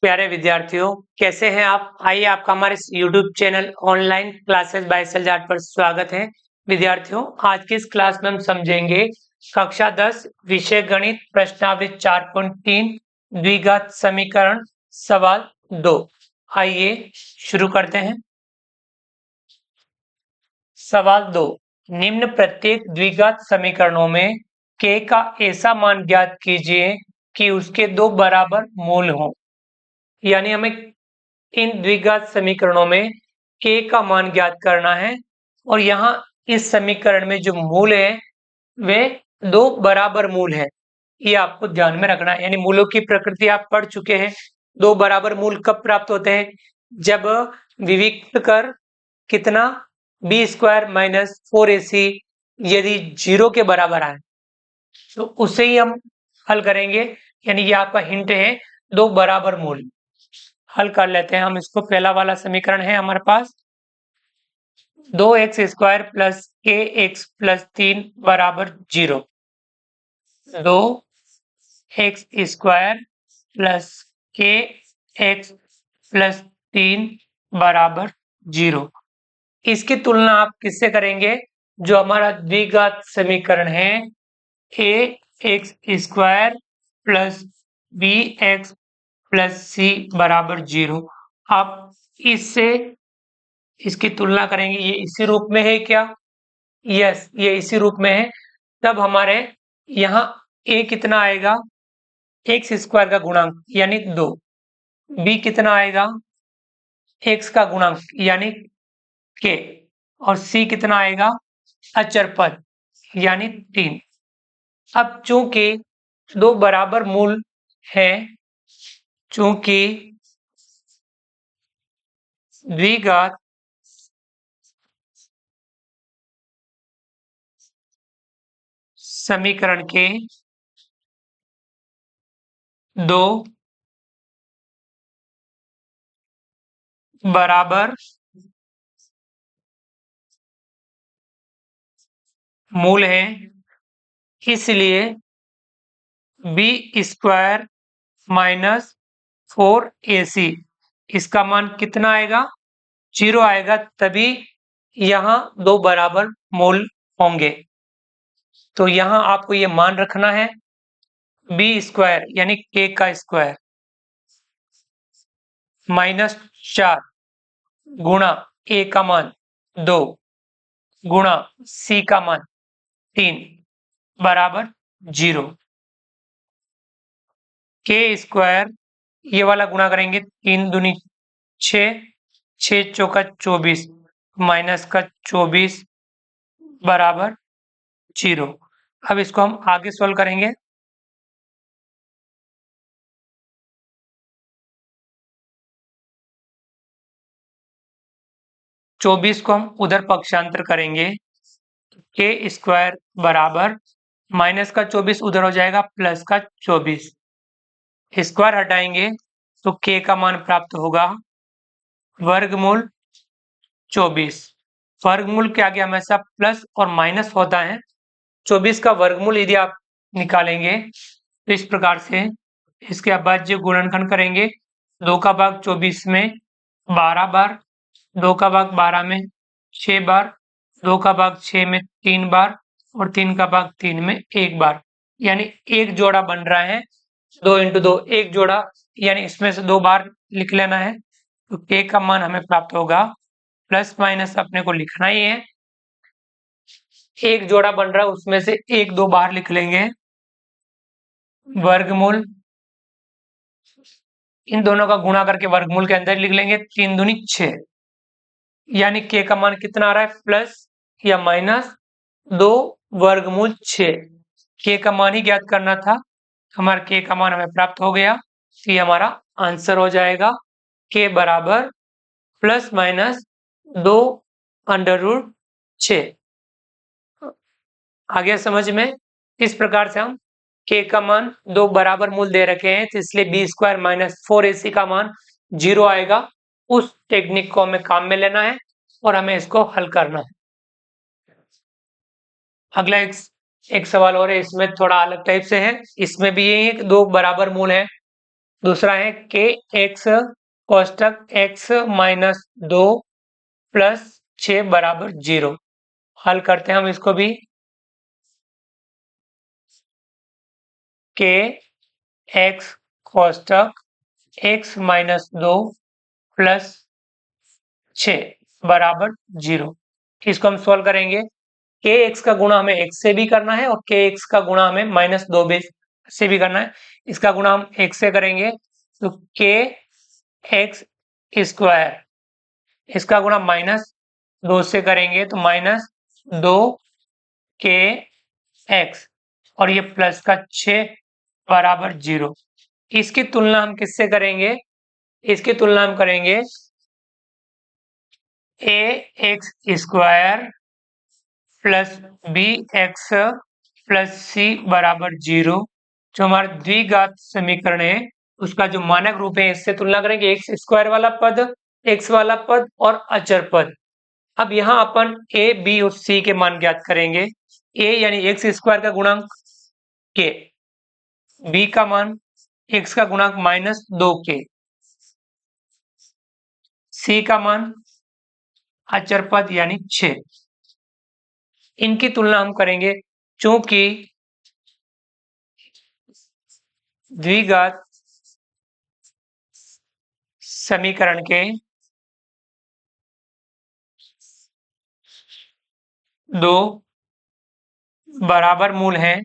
प्यारे विद्यार्थियों, कैसे हैं आप? आइए आपका हमारे YouTube channel online classes by सलजाट पर स्वागत है। विद्यार्थियों, आज की इस क्लास में हम समझेंगे कक्षा 10 विषय गणित प्रश्नावली 4.3 द्विघात समीकरण सवाल 2। आइए शुरू करते हैं। सवाल 2, निम्न प्रत्येक द्विघात समीकरणों में k का ऐसा मान ज्ञात कीजिए कि उसके दो बराबर मूल हों। यानी हमें इन द्विघात समीकरणों में k का मान ज्ञात करना है और यहाँ इस समीकरण में जो मूल है वे दो बराबर मूल है। ये आपको ध्यान में रखना है। यानी मूलों की प्रकृति आप पढ़ चुके हैं। दो बराबर मूल कब प्राप्त होते हैं? जब विविक्त कर कितना b स्क्वायर माइनस 4ac यदि 0 के बराबर आए तो उसे ही हम हल करेंगे। यानी ये आपका हिंट है, दो बराबर मूल। हल कर लेते हैं हम इसको। पहला वाला समीकरण है हमारे पास 2x स्क्वायर प्लस के एक्स प्लस 3 बराबर 0। 2x स्क्वायर प्लस के एक्स प्लस 3 बराबर 0। इसकी तुलना आप किससे करेंगे? जो हमारा द्विघात समीकरण है a x square plus b x plus c बराबर 0। आप इससे इसकी तुलना करेंगे। ये इसी रूप में है क्या? यस, ये इसी रूप में है। तब हमारे यहाँ a कितना आएगा? एक्स स्क्वायर का गुणांक यानी 2। b कितना आएगा? x का गुणांक यानी k। और c कितना आएगा? अचर पद यानी 3। अब चूंकि दो बराबर मूल हैं, चूंकि द्विघात समीकरण के दो बराबर मूल हैं, इसलिए बी स्क्वायर माइनस 4ac इसका मान कितना आएगा? 0 आएगा। तभी यहाँ दो बराबर मूल होंगे। तो यहाँ आपको ये मान रखना है, बी स्क्वायर यानी k का स्क्वायर माइनस 4 गुणा a का मान 2 गुणा c का मान 3 बराबर 0। k स्क्वायर ये वाला गुणा करेंगे, 3 दूनी 6, 6 चौका 24 माइनस का 24 बराबर 0। अब इसको हम आगे सॉल्व करेंगे। चौबीस को हम उधर पक्षांतर करेंगे, के स्क्वायर बराबर माइनस का 24 उधर हो जाएगा प्लस का 24। स्क्वायर हटाएंगे तो के का मान प्राप्त होगा वर्गमूल 24। वर्गमूल के आगे हमेशा प्लस और माइनस होता है। 24 का वर्गमूल यदि आप निकालेंगे तो इस प्रकार से, इसके बाद जो गुणनखंड करेंगे 2 का भाग 24 में 12 बार, 2 का भाग 12 में 6 बार, 2 का भाग 6 में 3 बार और 3 का भाग 3 में 1 बार। यानी एक जोड़ा बन रहा है। 2 इंटू 2 एक जोड़ा, यानी इसमें से 2 बार लिख लेना है। तो के का मान हमें प्राप्त होगा, प्लस माइनस अपने को लिखना ही है। एक जोड़ा बन रहा है उसमें से एक दो बार लिख लेंगे, वर्गमूल इन दोनों का गुणा करके वर्गमूल के अंदर लिख लेंगे, 3 दूनी 6। यानी के का मान कितना आ रहा है? प्लस या माइनस 2 वर्गमूल 6। के का मान ही ज्ञात करना था। हमारा के का मान हमें प्राप्त हो गया। तो ये हमारा आंसर हो जाएगा, के बराबर प्लस माइनस 2 अंडर रूट 6। आ गया समझ में? इस प्रकार से हम के का मान दो बराबर मूल दे रखे हैं, तो इसलिए बी स्क्वायर माइनस 4ac का मान 0 आएगा। उस टेक्निक को हमें काम में लेना है और हमें इसको हल करना है। अगला एक सवाल और है, इसमें थोड़ा अलग टाइप से है। इसमें भी यही है कि दो बराबर मूल है, दूसरा है के एक्स कोष्टक x माइनस 2 प्लस 6 बराबर 0। हल करते हैं हम इसको भी। के एक्स कोष्टक x माइनस 2 प्लस 6 बराबर 0। इसको हम सॉल्व करेंगे। के एक्स का गुणा हमें x से भी करना है और के एक्स का गुणा हमें माइनस 2 से भी करना है। इसका गुणा हम x से करेंगे तो के एक्स स्क्वायर, इसका गुणा माइनस 2 से करेंगे तो माइनस 2 के एक्स और ये प्लस का 6 बराबर 0। इसकी तुलना हम किससे करेंगे? इसकी तुलना हम करेंगे a x square plus b x plus c बराबर 0। जो हमारा द्विघात समीकरण है उसका जो मानक रूप है इससे तुलना करेंगे एक्स स्क्वायर वाला पद, एक्स वाला पद और अचर पद। अब यहाँ अपन ए बी और सी के मान ज्ञात करेंगे। ए यानी एक्स स्क्वायर का गुणांक के, बी का मान एक्स का गुणांक माइनस 2 के, सी का मान अचर पद यानी 6। इनकी तुलना हम करेंगे चूंकि द्विघात समीकरण के दो बराबर मूल हैं,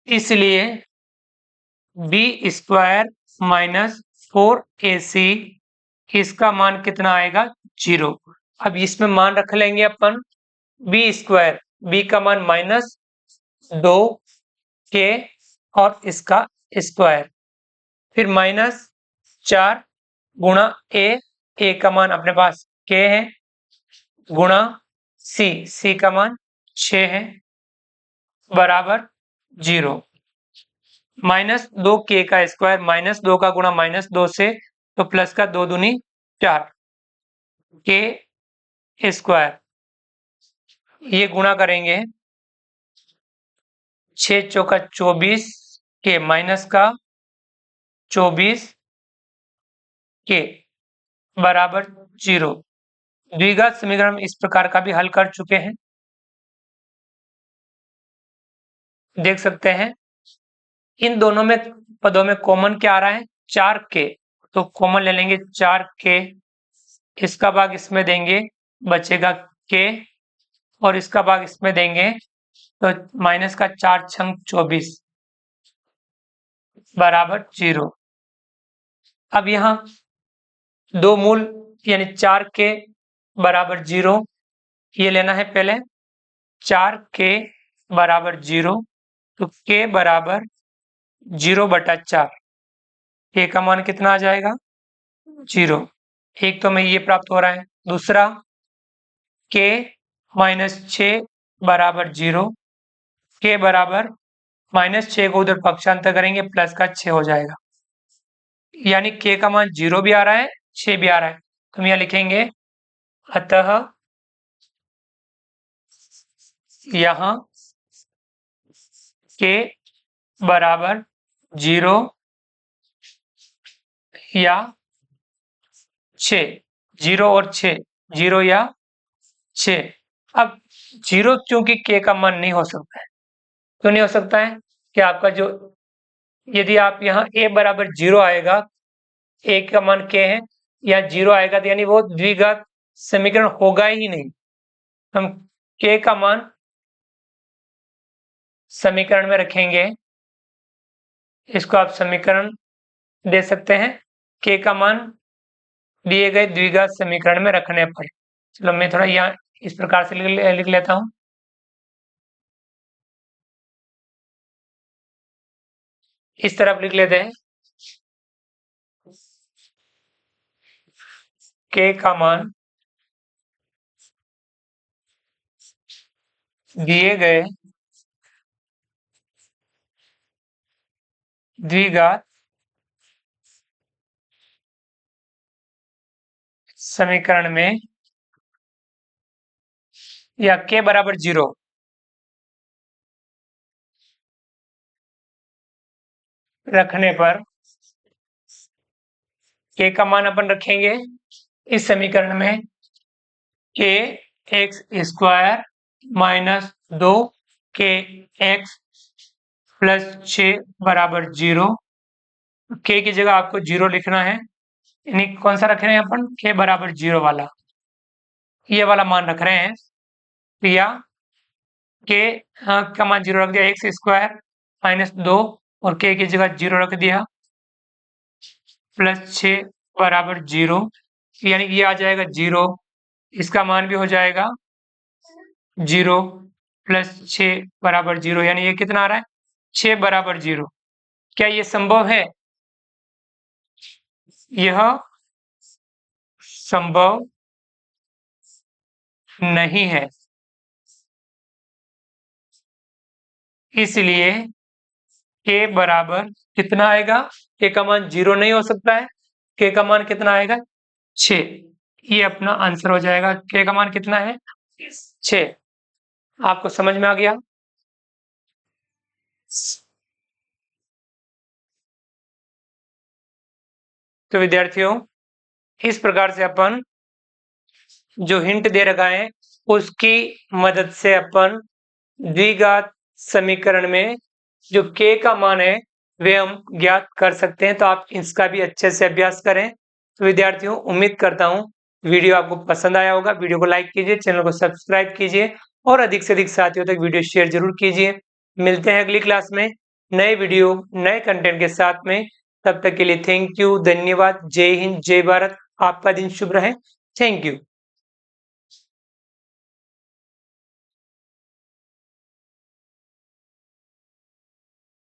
इसलिए बी स्क्वायर माइनस 4ac इसका मान कितना आएगा? 0। अब इसमें मान रख लेंगे अपन बी स्क्वायर, बी का मान माइनस 2 के और इसका स्क्वायर, फिर माइनस 4 गुणा ए का मान अपने पास के है, गुणा सी का मान 6 है बराबर 0। माइनस 2 के का स्क्वायर, माइनस 2 का गुणा माइनस 2 से तो प्लस का 2 दूनी 4 के स्क्वायर, ये गुणा करेंगे 6 चौका 24 के माइनस का 24 के बराबर 0। द्विघात समीकरण इस प्रकार का भी हल कर चुके हैं, देख सकते हैं। इन दोनों में पदों में कॉमन क्या आ रहा है? 4 के, तो कॉमन ले लेंगे 4 के, इसका भाग इसमें देंगे बचेगा के और इसका भाग इसमें देंगे तो माइनस का 4 छंग 24 बराबर 0। अब यहाँ दो मूल यानी 4 के बराबर 0 ये लेना है पहले। 4 के बराबर 0 तो के बराबर 0/4, के का मान कितना आ जाएगा? 0। एक तो हमें ये प्राप्त हो रहा है। दूसरा के माइनस 6 बराबर 0, के बराबर माइनस 6 को उधर पक्षांतर करेंगे प्लस का 6 हो जाएगा, यानी के का मान 0 भी आ रहा है 6 भी आ रहा है। तो हम यहाँ लिखेंगे अतः यहाँ के बराबर 0 या 6, 0 और 6, 0 या 6। अब 0 चूंकि के का मान नहीं हो सकता है, तो नहीं हो सकता है कि आपका जो, यदि आप यहाँ a बराबर 0 आएगा, a का मान k है या 0 आएगा तो यानी वो द्विघात समीकरण होगा ही नहीं। हम k का मान समीकरण में रखेंगे, इसको आप समीकरण दे सकते हैं k का मान दिए गए द्विघात समीकरण में रखने पर। चलो मैं थोड़ा यहाँ इस प्रकार से लिख लेता हूं। इस तरफ लिख लेते हैं k का मान दिए गए द्विघात समीकरण में या k बराबर 0 रखने पर k का मान अपन रखेंगे इस समीकरण में k x square minus 2k x plus 6 बराबर 0। k की जगह आपको 0 लिखना है, यानी कौन सा रख रहे हैं अपन, k बराबर 0 वाला, ये वाला मान रख रहे हैं। तो या k का मान 0 रख दिया, एक्स स्क्वायर माइनस 2 और k की जगह 0 रख दिया, प्लस 6 बराबर 0, यानी ये आ जाएगा 0, इसका मान भी हो जाएगा 0, प्लस 6 बराबर 0, यानी ये कितना आ रहा है, 6 बराबर 0। क्या ये संभव है? यह संभव नहीं है, इसलिए k बराबर कितना आएगा, k का मान 0 नहीं हो सकता है, k का मान कितना आएगा, 6। ये अपना आंसर हो जाएगा, k का मान कितना है, 6। आपको समझ में आ गया? तो विद्यार्थियों, इस प्रकार से अपन जो हिंट दे रखा है उसकी मदद से अपन द्विघात समीकरण में जो k का मान है वे हम ज्ञात कर सकते हैं। तो आप इसका भी अच्छे से अभ्यास करें। तो विद्यार्थियों, उम्मीद करता हूं वीडियो आपको पसंद आया होगा। वीडियो को लाइक कीजिए, चैनल को सब्सक्राइब कीजिए और अधिक से अधिक साथियों तक वीडियो शेयर जरूर कीजिए। मिलते हैं अगली क्लास में नए वीडियो नए कंटेंट के साथ में। तब तक के लिए थैंक यू, धन्यवाद, जय हिंद, जय भारत। आपका दिन शुभ रहे। Thank you.